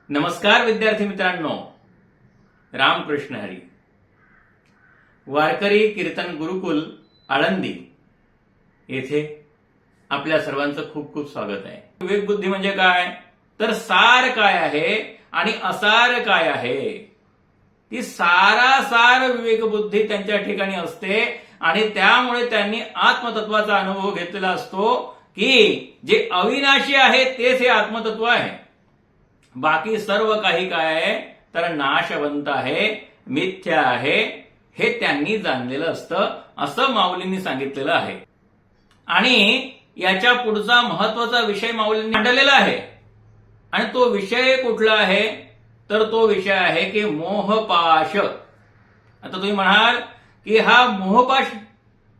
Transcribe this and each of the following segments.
नमस्कार विद्यार्थी मित्रांनो, रामकृष्ण हरी. वारकरी कीर्तन गुरुकुल आळंदी येथे आपल्या सर्वांचं खूप खूप स्वागत आहे. विवेक बुद्धी म्हणजे काय, तर सार काय आहे आणि असार काय आहे. ती सारासार विवेक बुद्धी त्यांच्या ठिकाणी असते आणि त्यामुळे त्यांनी आत्मतत्वाचा अनुभव घेतलेला असतो की जे अविनाशी आहे तेच हे आत्मतत्व आहे. बाकी सर्व काही काय आहे तर नाशवंत आहे, मिथ्या आहे, हे त्यांनी जाणलेलं असतं असं माऊलींनी सांगितलेलं आहे. आणि याच्या पुढचा महत्वाचा विषय माऊलींनी मांडलेला आहे. आणि तो विषय कुठला आहे तर तो विषय आहे की मोहपाश. आता तुम्ही म्हणाल की हा मोहपाश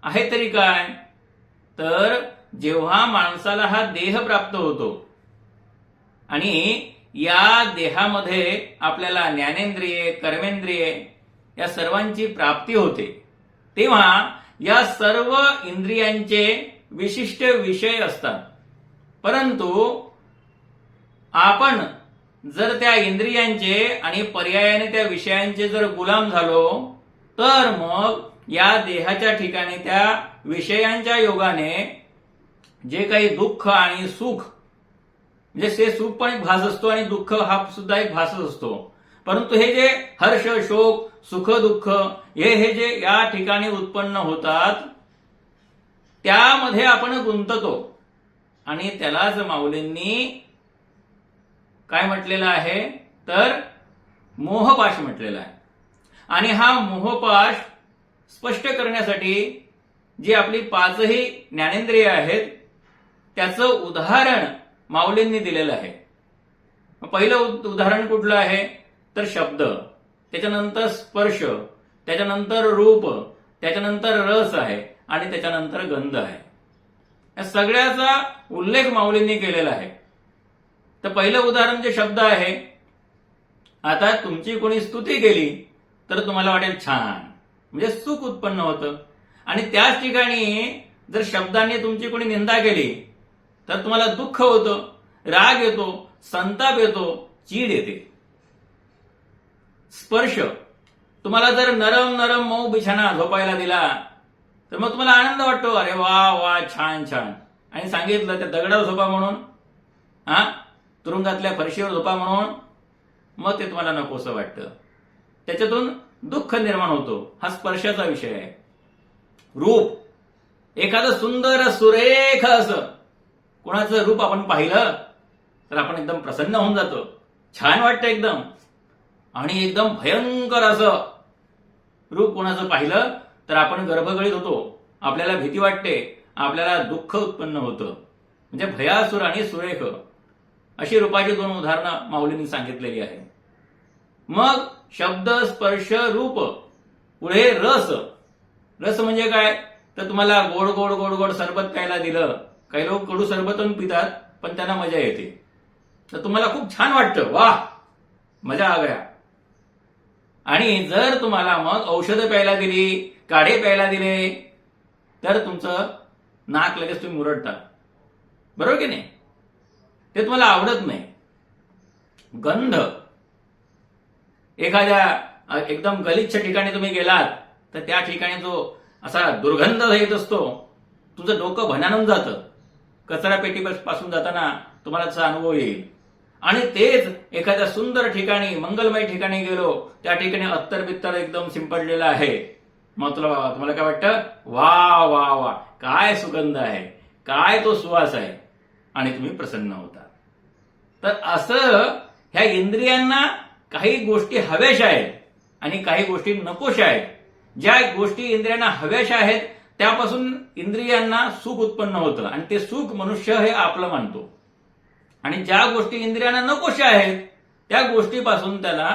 आहे तरी काय, तर जेव्हा माणसाला हा देह प्राप्त होतो आणि या देहामध्ये आपल्याला ज्ञानेंद्रिये, कर्मेंद्रिये या सर्वांची प्राप्ती होते, तेव्हा या सर्व इंद्रियांचे विशिष्ट विषय असतात. परंतु आपण जर त्या इंद्रियांचे आणि पर्यायाने त्या विषयांचे जर गुलाम झालो तर मग या देहाच्या ठिकाणी त्या विषयांच्या योगाने जे काही दुःख आणि सुख, म्हणजे ते सुख पण एक भास असतो आणि दुःख हा सुद्धा एक भासच असतो. परंतु हे जे हर्ष, शोक, सुख, दुःख हे जे या ठिकाणी उत्पन्न होतात त्यामध्ये आपण गुंततो. आणि त्यालाच माऊलींनी काय म्हटलेलं आहे तर मोहपाश म्हटलेला आहे. आणि हा मोहपाश स्पष्ट करण्यासाठी जी आपली पाचही ज्ञानेंद्रिय आहेत त्याचं उदाहरण माऊलींनी दिलेलं आहे. पहिलं उदाहरण कुठलं आहे तर शब्द, त्याच्यानंतर स्पर्श, त्याच्यानंतर रूप, त्याच्यानंतर रस आहे आणि त्याच्यानंतर गंध आहे. या सगळ्याचा उल्लेख माऊलींनी केलेला आहे. तर पहिलं उदाहरण जे शब्द आहे, आता तुमची कोणी स्तुती केली तर तुम्हाला वाटेल छान, म्हणजे सुख उत्पन्न होतं. आणि त्याच ठिकाणी जर शब्दाने तुमची कोणी निंदा केली तर तुम्हाला दुःख होतं, राग येतो, संताप येतो, चीड येते. स्पर्श, तुम्हाला जर नरम नरम मऊ बिछाना झोपायला दिला तर मग तुम्हाला आनंद वाटतो, अरे वा वा छान छान. आणि सांगितलं त्या दगडावर झोपा म्हणून, तुरुंगातल्या फरशीवर झोपा म्हणून, मग ते तुम्हाला नकोसं वाटतं. त्याच्यातून दुःख निर्माण होतो. हा स्पर्शाचा विषय आहे. रूप, एखादं सुंदर सुरेख असं कोणाचं रूप आपण पाहिलं तर आपण एकदम प्रसन्न होऊन जातो, छान वाटतं एकदम. आणि एकदम भयंकर असं रूप कोणाचं पाहिलं तर आपण गर्भगळीत होतो, आपल्याला भीती वाटते, आपल्याला दुःख उत्पन्न होतं. म्हणजे भयासुर आणि सुरेख अशी रूपाची दोन उदाहरणं माऊलींनी सांगितलेली आहे. मग शब्द, स्पर्श, रूप. पुढे रस. रस म्हणजे काय तर तुम्हाला गोड गोड गोड गोड सरबत प्यायला दिलं, काही लोक कडू सरबत पितात पण त्यांना मजा येते, तर तुम्हाला खूप छान वाटतं, वाह मजा आ गया. आणि जर तुम्हाला मग औषधं प्यायला दिली, काढे प्यायला दिले तर तुमचं नाक लगेच तुम्ही मुरडता, बरोबर की नाही, ते तुम्हाला आवडत नाही. गंध, एखाद्या एकदम गलिच्छ ठिकाणी तुम्ही गेलात तर त्या ठिकाणी जो असा दुर्गंध येत असतो, तुझं डोकं भनानून जातं. कचरा पेटी पासून जाताना तुम्हाला त्याचा अनुभव येईल. आणि तेच एखाद्या सुंदर ठिकाणी, मंगलमय ठिकाणी गेलो, त्या ठिकाणी अत्तर बित्तर एकदम शिंपडलेलं आहे, मग तुम्हाला काय वाटतं, वा वा वा काय सुगंध आहे, काय तो सुवास आहे, आणि तुम्ही प्रसन्न होता. तर असं ह्या इंद्रियांना काही गोष्टी हव्याशा आहेत आणि काही गोष्टी नकोशा आहेत. ज्या गोष्टी इंद्रियांना हव्याशा आहेत त्यापासून इंद्रियांना सुख उत्पन्न होतं आणि ते सुख मनुष्य हे आपलं मानतो. आणि ज्या गोष्टी इंद्रियांना नकोशा आहेत त्या गोष्टीपासून त्याला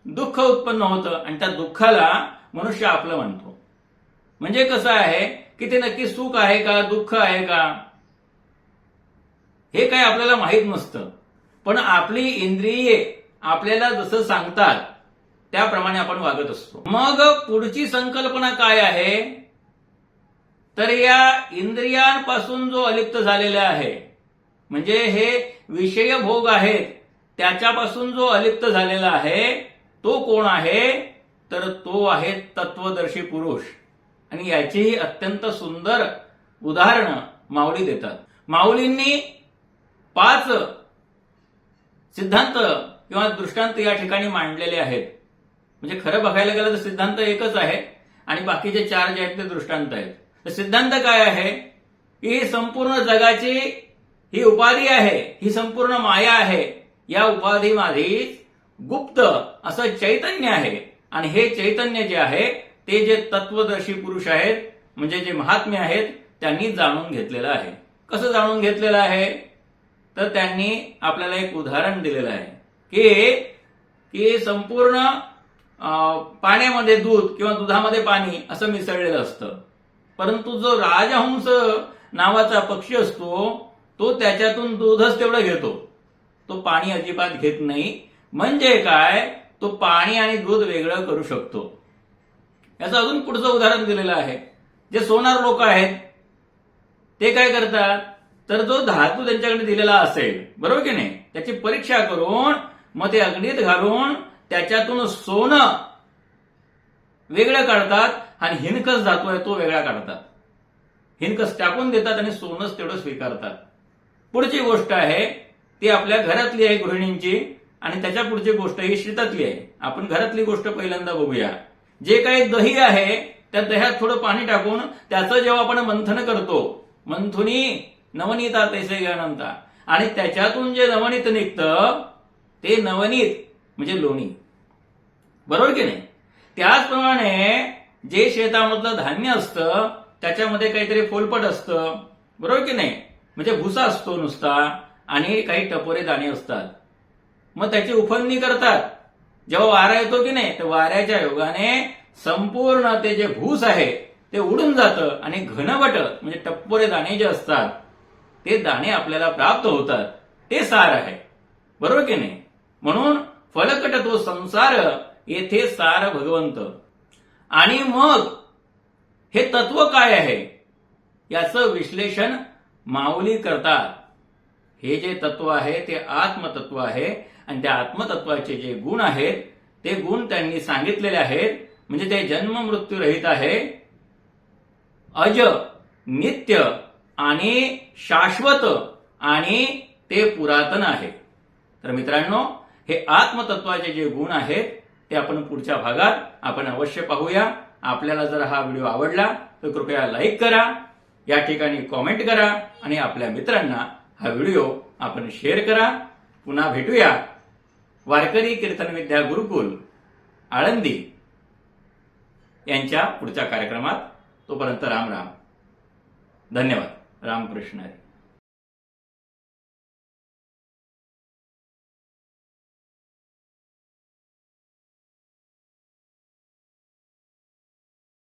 दुःख उत्पन्न होतं आणि त्या दुःखाला मनुष्य आपलं मानतो. म्हणजे कसं आहे की ते नक्की सुख आहे का, दुःख आहे का, हे काही आपल्याला माहीत नसतं. पण आपली इंद्रिये आपल्याला जसं सांगतात त्याप्रमाणे आपण वागत असतो. मग पुढची संकल्पना काय आहे तर या इंद्रियांपासून जो अलिप्त झालेला आहे, म्हणजे हे विषय भोग आहेत त्याच्यापासून जो अलिप्त झालेला आहे तो कोण आहे, तर तो आहे तत्वदर्शी पुरुष. आणि याचीही अत्यंत सुंदर उदाहरणं माऊली देतात. माऊलींनी 5 सिद्धांत किंवा दृष्टांत या ठिकाणी मांडलेले आहेत. म्हणजे खरं बघायला गेलं तर सिद्धांत एकच आहे आणि बाकीचे 4 जे आहेत ते दृष्टांत आहेत. तर सिद्धांत काय आहे की ही संपूर्ण जगाची ही उपाधी आहे, ही संपूर्ण माया आहे. या उपाधीमध्ये गुप्त असं चैतन्य आहे आणि हे चैतन्य जे आहे ते जे तत्वदर्शी पुरुष आहेत म्हणजे जे महात्मे आहेत त्यांनी जाणून घेतलेलं आहे. कसं जाणून घेतलेलं आहे, तर त्यांनी आपल्याला एक उदाहरण दिलेलं आहे की संपूर्ण पाण्यामध्ये दूध किंवा दुधामध्ये पाणी असं मिसळलेलं असतं, परंतु जो राजहंस नावाचा पक्षी असतो तो त्याच्यातून दूधच तेवढं घेतो, तो पाणी अजिबात घेत नाही. म्हणजे काय, तो पाणी आणि दूध वेगळं करू शकतो. याचं अजून पुढचं उदाहरण दिलेलं आहे. जे सोनार लोक आहेत ते काय करतात, तर जो धातू त्यांच्याकडे दिलेला असेल, बरोबर की नाही, त्याची परीक्षा करून मग ते अग्नीत घालून त्याच्यातून सोनं वेगळं काढतात आणि हिनकस धातू आहे तो वेगळा काढतात. हिनकस टाकून देतात आणि सोनंच तेवढं स्वीकारतात. पुढची गोष्ट आहे ती आपल्या घरातली आहे गृहिणींची, आणि त्याच्या पुढची गोष्ट ही शेतातली आहे. आपण घरातली गोष्ट पहिल्यांदा बघूया. जे काही दही आहे त्या दह्यात थोडं पाणी टाकून त्याचं जेव्हा आपण मंथन करतो, मंथुनी नवनीता तैसे ज्ञानंता, आणि त्याच्यातून जे नवनीत निघतं ते नवनीत म्हणजे लोणी, बरोबर की नाही. त्याचप्रमाणे जे शेतामधलं धान्य असतं त्याच्यामध्ये काहीतरी फोलपट असतं, बरोबर की नाही, म्हणजे भुसा असतो नुसता आणि काही टपोरे दाणे असतात. मग त्याची उफणणी करतात. जेव्हा वारा येतो की नाही, तर वाऱ्याच्या योगाने संपूर्ण ते जे भूस आहे ते उडून जातं आणि घनवट म्हणजे टपोरे दाणे जे असतात ते दाणे आपल्याला प्राप्त होतात. ते सार आहे, बरोबर की नाही. म्हणून फलकट तो संसार, येथे सार भगवंत. आणि मग हे तत्व काय आहे याचं विश्लेषण माऊली करतात. हे जे तत्व आहे ते आत्मतत्व आहे आणि त्या आत्मतत्वाचे जे गुण आहेत ते गुण त्यांनी सांगितलेले आहेत. म्हणजे ते जन्म मृत्यू रहित आहे, अज, नित्य आणि शाश्वत, आणि ते पुरातन आहे. तर मित्रांनो, हे आत्मतत्वाचे जे गुण आहेत ते आपण पुढच्या भागात आपण अवश्य पाहूया. आपल्याला जर हा व्हिडिओ आवडला तर कृपया लाईक करा, या ठिकाणी कॉमेंट करा आणि आपल्या मित्रांना हा व्हिडिओ आपण शेअर करा. पुन्हा भेटूया वारकरी कीर्तन विद्या गुरुकुल आळंदी यांच्या पुढच्या कार्यक्रमात. तोपर्यंत राम राम, धन्यवाद. रामकृष्ण हरी.